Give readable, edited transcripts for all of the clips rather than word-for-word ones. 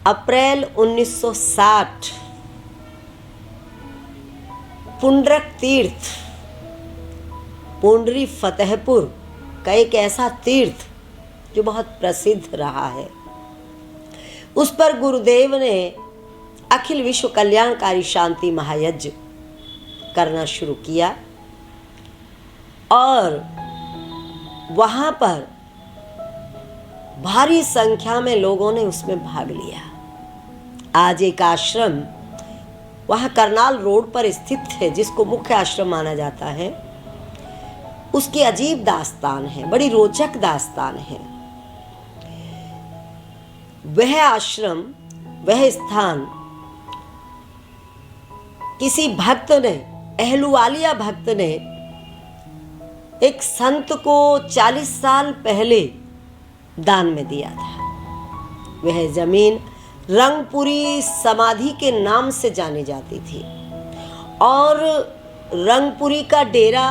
अप्रैल 1960 पुंडरक तीर्थ पुंडरी फतेहपुर का एक ऐसा तीर्थ जो बहुत प्रसिद्ध रहा है, उस पर गुरुदेव ने अखिल विश्व कल्याणकारी शांति महायज्ञ करना शुरू किया और वहाँ पर भारी संख्या में लोगों ने उसमें भाग लिया। आज एक आश्रम वहाँ करनाल रोड पर स्थित है, जिसको मुख्य आश्रम माना जाता है। उसकी अजीब दास्तान है, बड़ी रोचक दास्तान है। वह आश्रम, वह स्थान किसी भक्त ने, अहलुवालिया भक्त ने एक संत को 40 साल पहले दान में दिया था। वह जमीन रंगपुरी समाधि के नाम से जानी जाती थी और रंगपुरी का डेरा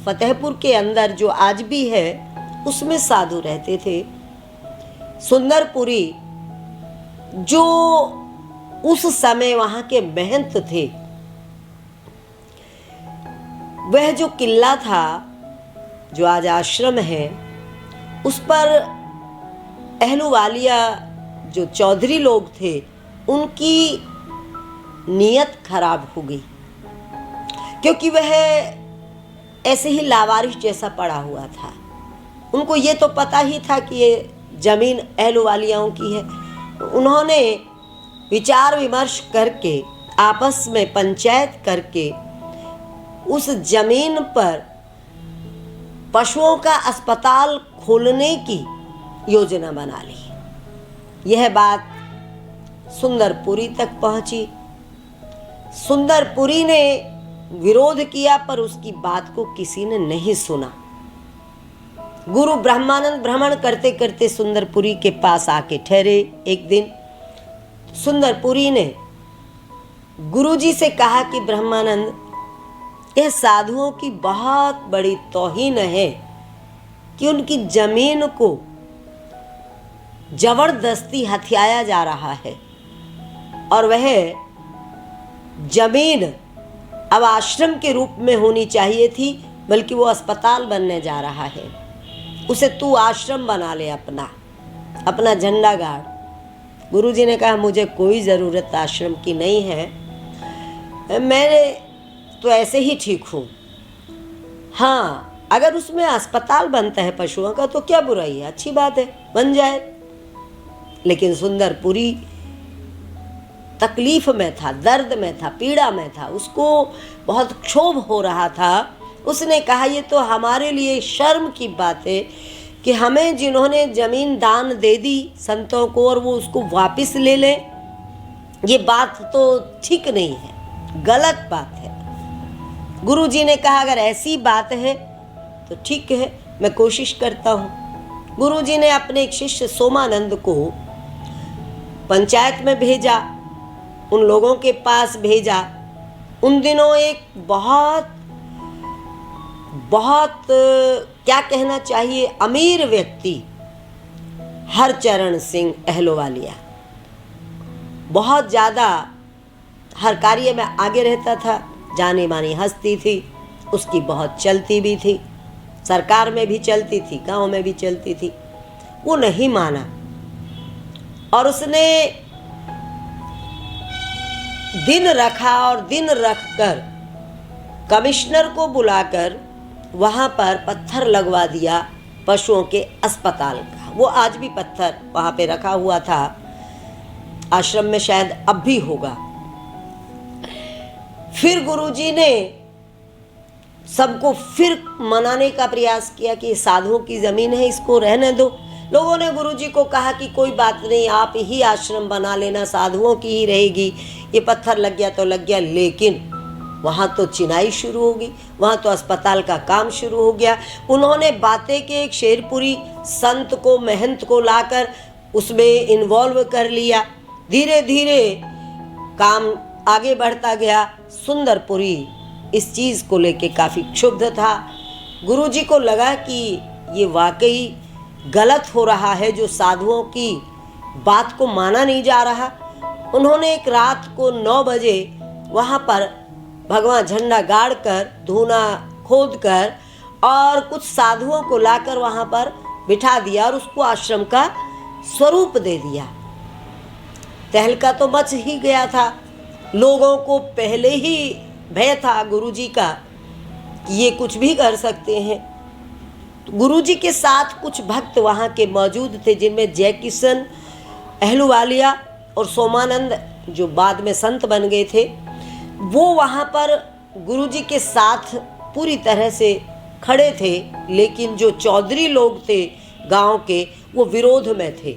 फतेहपुर के अंदर जो आज भी है, उसमें साधु रहते थे। सुंदरपुरी जो उस समय वहाँ के महंत थे, वह जो किला था जो आज आश्रम है, उस पर अहलुवालिया जो चौधरी लोग थे, उनकी नीयत खराब हो गई, क्योंकि वह ऐसे ही लावारिस जैसा पड़ा हुआ था। उनको ये तो पता ही था कि ये जमीन अहलुवालियाओं की है। उन्होंने विचार विमर्श करके, आपस में पंचायत करके उस जमीन पर पशुओं का अस्पताल खोलने की योजना बना ली। यह बात सुंदरपुरी तक पहुंची। सुंदरपुरी ने विरोध किया, पर उसकी बात को किसी ने नहीं सुना। गुरु ब्रह्मानंद भ्रमण करते करते सुंदरपुरी के पास आके ठहरे। एक दिन सुंदरपुरी ने गुरुजी से कहा कि ब्रह्मानंद, यह साधुओं की बहुत बड़ी तौहीन है कि उनकी जमीन को जबरदस्ती हथियाया जा रहा है और वह जमीन अब आश्रम के रूप में होनी चाहिए थी, बल्कि वो अस्पताल बनने जा रहा है। उसे तू आश्रम बना ले, अपना झंडा गाड़। गुरुजी ने कहा, मुझे कोई ज़रूरत आश्रम की नहीं है, मैं तो ऐसे ही ठीक हूँ। हाँ, अगर उसमें अस्पताल बनता है पशुओं का तो क्या बुराई है, अच्छी बात है, बन जाए। लेकिन सुंदरपुरी तकलीफ में था, दर्द में था, पीड़ा में था, उसको बहुत क्षोभ हो रहा था। उसने कहा, ये तो हमारे लिए शर्म की बात है कि हमें जिन्होंने ज़मीन दान दे दी संतों को और वो उसको वापस ले ले, ये बात तो ठीक नहीं है, गलत बात है। गुरुजी ने कहा, अगर ऐसी बात है तो ठीक है, मैं कोशिश करता हूँ। गुरुजी ने अपने एक शिष्य सोमानंद को पंचायत में भेजा, उन लोगों के पास भेजा। उन दिनों एक बहुत क्या कहना चाहिए, अमीर व्यक्ति हरचरण सिंह अहलुवालिया बहुत ज़्यादा हर कार्य में आगे रहता था, जानी मानी हस्ती थी, उसकी बहुत चलती भी थी, सरकार में भी चलती थी, गांव में भी चलती थी। वो नहीं माना और उसने दिन रखा और दिन रखकर कमिश्नर को बुलाकर वहाँ पर पत्थर लगवा दिया पशुओं के अस्पताल का। वो आज भी पत्थर वहाँ पे रखा हुआ था, आश्रम में शायद अब भी होगा। फिर गुरुजी ने सबको फिर मनाने का प्रयास किया कि साधुओं की ज़मीन है, इसको रहने दो। लोगों ने गुरुजी को कहा कि कोई बात नहीं, आप ही आश्रम बना लेना, साधुओं की ही रहेगी, ये पत्थर लग गया तो लग गया। लेकिन वहाँ तो चिनाई शुरू होगी, वहाँ तो अस्पताल का काम शुरू हो गया। उन्होंने बातें के एक शेरपुरी संत को, महंत को लाकर उसमें इन्वॉल्व कर लिया। धीरे धीरे काम आगे बढ़ता गया। सुंदरपुरी इस चीज़ को लेके काफ़ी क्षुब्ध था। गुरुजी को लगा कि ये वाकई गलत हो रहा है, जो साधुओं की बात को माना नहीं जा रहा। उन्होंने एक रात को 9 बजे वहाँ पर भगवान झंडा गाड़ कर, धूना खोद कर और कुछ साधुओं को लाकर वहाँ पर बिठा दिया और उसको आश्रम का स्वरूप दे दिया। तहलका तो मच ही गया था। लोगों को पहले ही भय था गुरुजी का कि ये कुछ भी कर सकते हैं। तो गुरुजी के साथ कुछ भक्त वहाँ के मौजूद थे, जिनमें जय किशन अहलूवालिया और सोमानंद, जो बाद में संत बन गए थे, वो वहाँ पर गुरुजी के साथ पूरी तरह से खड़े थे। लेकिन जो चौधरी लोग थे गांव के, वो विरोध में थे।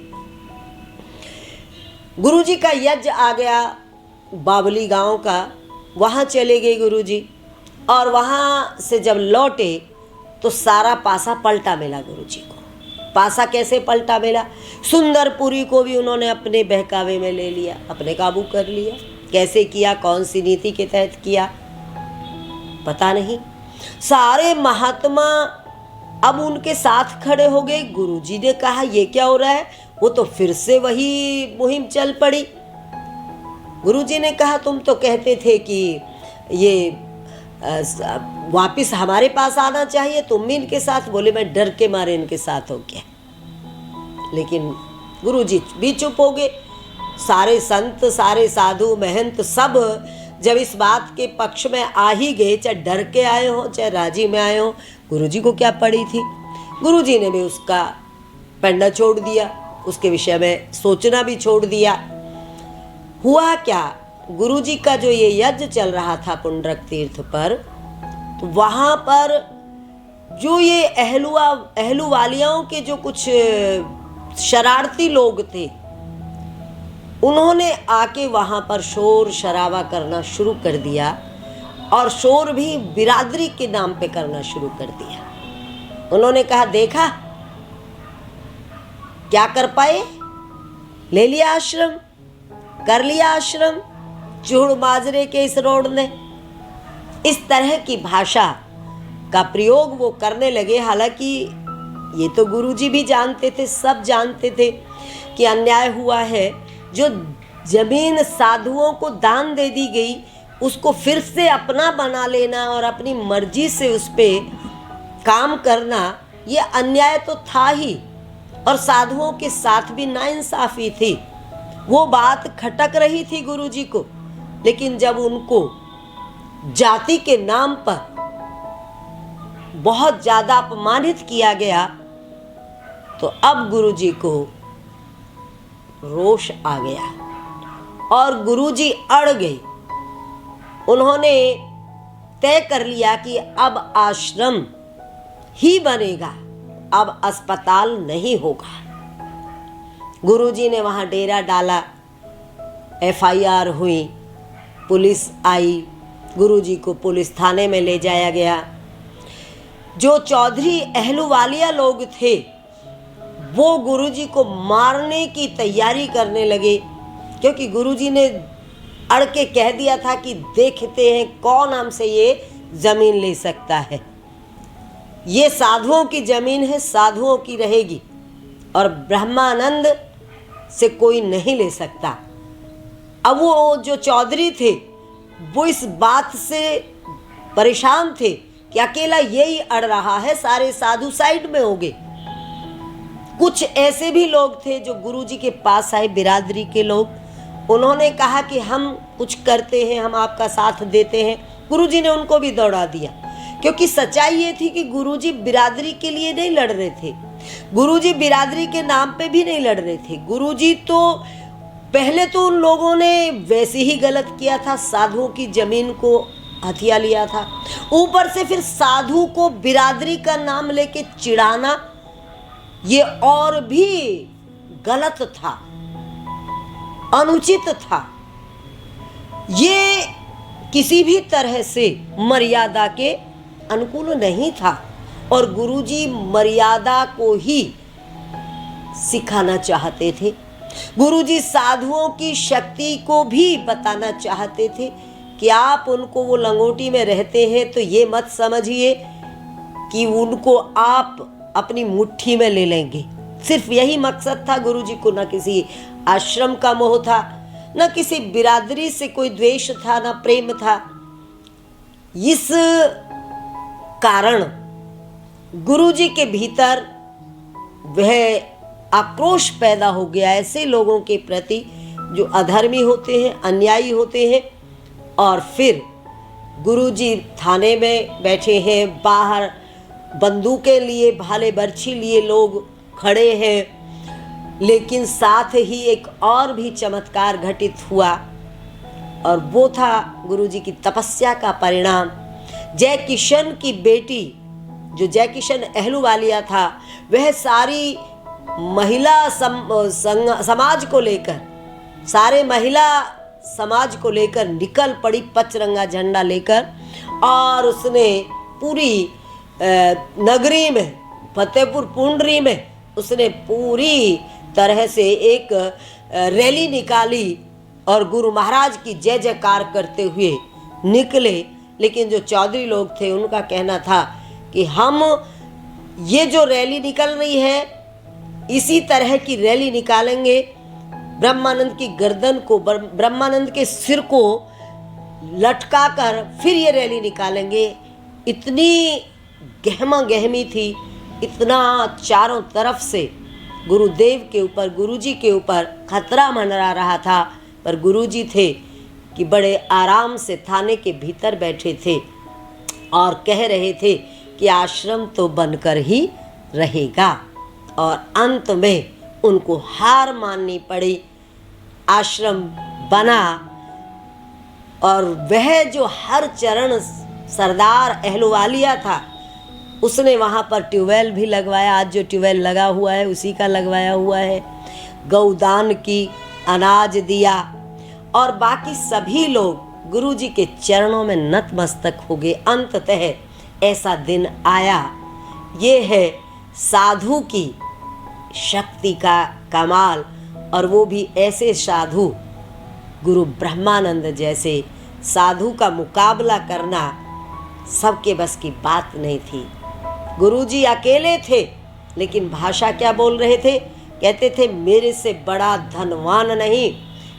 गुरुजी का यज्ञ आ गया बावली गांव का, वहाँ चले गए गुरुजी, और वहाँ से जब लौटे तो सारा पासा पलटा मिला गुरुजी को। पासा कैसे पलटा मिला? सुंदरपुरी को भी उन्होंने अपने बहकावे में ले लिया, अपने काबू कर लिया। कैसे किया, कौन सी नीति के तहत किया, पता नहीं। सारे महात्मा अब उनके साथ खड़े हो गए। गुरुजी ने कहा ये क्या हो रहा है? वो तो फिर से वही मुहिम चल पड़ी। गुरुजी ने कहा तुम तो कहते थे कि ये वापिस हमारे पास आना चाहिए, तुम भी इनके साथ। बोले मैं डर के मारे इनके साथ हो गया। लेकिन गुरुजी भी चुप हो गए। सारे संत, सारे साधु, महंत सब जब इस बात के पक्ष में आ ही गए, चाहे डर के आए हो चाहे राजी में आए हो, गुरुजी को क्या पड़ी थी? गुरुजी ने भी उसका पढ़ना छोड़ दिया, उसके विषय में सोचना भी छोड़ दिया। हुआ क्या, गुरुजी का जो ये यज्ञ चल रहा था पुंडरक तीर्थ पर, तो वहाँ पर जो ये अहलूवालियाओं के जो कुछ शरारती लोग थे, उन्होंने आके वहाँ पर शोर शराबा करना शुरू कर दिया, और शोर भी बिरादरी के नाम पे करना शुरू कर दिया। उन्होंने कहा देखा क्या कर पाए, ले लिया आश्रम, कर लिया आश्रम चूड़ माजरे के इस रोड ने। इस तरह की भाषा का प्रयोग वो करने लगे। हालांकि ये तो गुरुजी भी जानते थे, सब जानते थे कि अन्याय हुआ है। जो जमीन साधुओं को दान दे दी गई, उसको फिर से अपना बना लेना और अपनी मर्जी से उस पे काम करना, ये अन्याय तो था ही। और साधुओं के साथ भी नाइंसाफी थी। वो बात खटक रही थी गुरुजी को। लेकिन जब उनको जाति के नाम पर बहुत ज्यादा अपमानित किया गया, तो अब गुरुजी को रोष आ गया और गुरुजी अड़ गए। उन्होंने तय कर लिया कि अब आश्रम ही बनेगा, अब अस्पताल नहीं होगा। गुरुजी ने वहाँ डेरा डाला, FIR हुई, पुलिस आई, गुरुजी को पुलिस थाने में ले जाया गया। जो चौधरी अहलूवालिया लोग थे वो गुरुजी को मारने की तैयारी करने लगे, क्योंकि गुरुजी ने अड़ के कह दिया था कि देखते हैं कौन हमसे ये जमीन ले सकता है। ये साधुओं की जमीन है, साधुओं की रहेगी, और ब्रह्मानंद से कोई नहीं ले सकता। अब वो जो चौधरी थे वो इस बात से परेशान थे कि अकेला यही अड़ रहा है, सारे साधु साइड में हो गए। कुछ ऐसे भी लोग थे जो गुरुजी के पास आए, बिरादरी के लोग। उन्होंने कहा कि हम कुछ करते हैं, हम आपका साथ देते हैं। गुरुजी ने उनको भी दौड़ा दिया, क्योंकि सच्चाई ये थी कि गुरुजी बिरादरी के लिए नहीं लड़ रहे थे। गुरुजी बिरादरी के नाम पे भी नहीं लड़ रहे थे। गुरुजी तो पहले तो उन लोगों ने वैसे ही गलत किया था, साधुओं की जमीन को हथिया लिया था। ऊपर से फिर साधु को बिरादरी का नाम लेके चिढ़ाना, ये और भी गलत था, अनुचित था। ये किसी भी तरह से मर्यादा के अनुकूल नहीं था, और गुरुजी मर्यादा को ही सिखाना चाहते थे। गुरुजी साधुओं की शक्ति को भी बताना चाहते थे कि आप उनको, वो लंगोटी में रहते हैं तो ये मत समझिए कि उनको आप अपनी मुट्ठी में ले लेंगे। सिर्फ यही मकसद था गुरुजी को, न किसी आश्रम का मोह था, न किसी बिरादरी से कोई द्वेष था, न प्रेम था। इस कारण गुरुजी के भीतर वह आक्रोश पैदा हो गया ऐसे लोगों के प्रति जो अधर्मी होते हैं, अन्यायी होते हैं। और फिर गुरुजी थाने में बैठे हैं, बाहर बंदूकें लिए, भाले बर्छी लिए लोग खड़े हैं। लेकिन साथ ही एक और भी चमत्कार घटित हुआ, और वो था गुरुजी की तपस्या का परिणाम। जय किशन की बेटी, जो जय किशन अहलूवालिया था, वह सारी महिला समाज को लेकर, सारे महिला समाज को लेकर निकल पड़ी पचरंगा झंडा लेकर, और उसने पूरी नगरी में, फतेहपुर पुंडरी में उसने पूरी तरह से एक रैली निकाली और गुरु महाराज की जय जयकार करते हुए निकले। लेकिन जो चौधरी लोग थे उनका कहना था कि हम ये जो रैली निकल रही है इसी तरह की रैली निकालेंगे, ब्रह्मानंद की गर्दन को, ब्रह्मानंद के सिर को लटका कर फिर ये रैली निकालेंगे। इतनी गहमा गहमी थी, इतना चारों तरफ से गुरुदेव के ऊपर, गुरुजी के ऊपर खतरा मंडरा रहा था। पर गुरुजी थे कि बड़े आराम से थाने के भीतर बैठे थे और कह रहे थे कि आश्रम तो बनकर ही रहेगा। और अंत में उनको हार माननी पड़ी, आश्रम बना। और वह जो हर चरण सरदार अहलूवालिया था, उसने वहाँ पर ट्यूबवेल भी लगवाया। आज जो ट्यूबवेल लगा हुआ है उसी का लगवाया हुआ है। गौदान की, अनाज दिया, और बाकी सभी लोग गुरुजी के चरणों में नतमस्तक हो गए। अंततः ऐसा दिन आया। ये है साधु की शक्ति का कमाल, और वो भी ऐसे साधु, गुरु ब्रह्मानंद जैसे साधु का मुकाबला करना सबके बस की बात नहीं थी। गुरुजी अकेले थे, लेकिन भाषा क्या बोल रहे थे? कहते थे मेरे से बड़ा धनवान नहीं,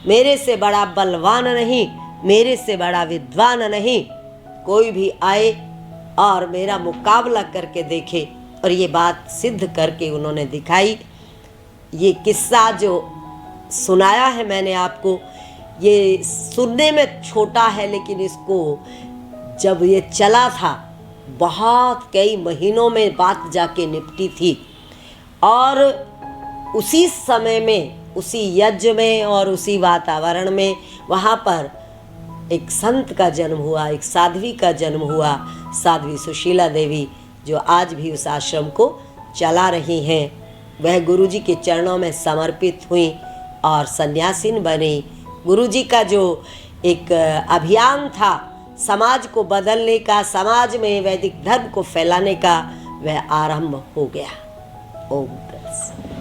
मेरे से बड़ा बलवान नहीं, मेरे से बड़ा विद्वान नहीं, कोई भी आए और मेरा मुकाबला करके देखे। और ये बात सिद्ध करके उन्होंने दिखाई। ये किस्सा जो सुनाया है मैंने आपको, ये सुनने में छोटा है, लेकिन इसको जब ये चला था बहुत कई महीनों में बात जाके निपटी थी। और उसी समय में, उसी यज्ञ में और उसी वातावरण में वहाँ पर एक संत का जन्म हुआ, एक साध्वी का जन्म हुआ, साध्वी सुशीला देवी, जो आज भी उस आश्रम को चला रही हैं। वह गुरुजी के चरणों में समर्पित हुई और सन्यासिन बनी। गुरुजी का जो एक अभियान था समाज को बदलने का, समाज में वैदिक धर्म को फैलाने का, वह आरंभ हो गया। ओम तत्सत।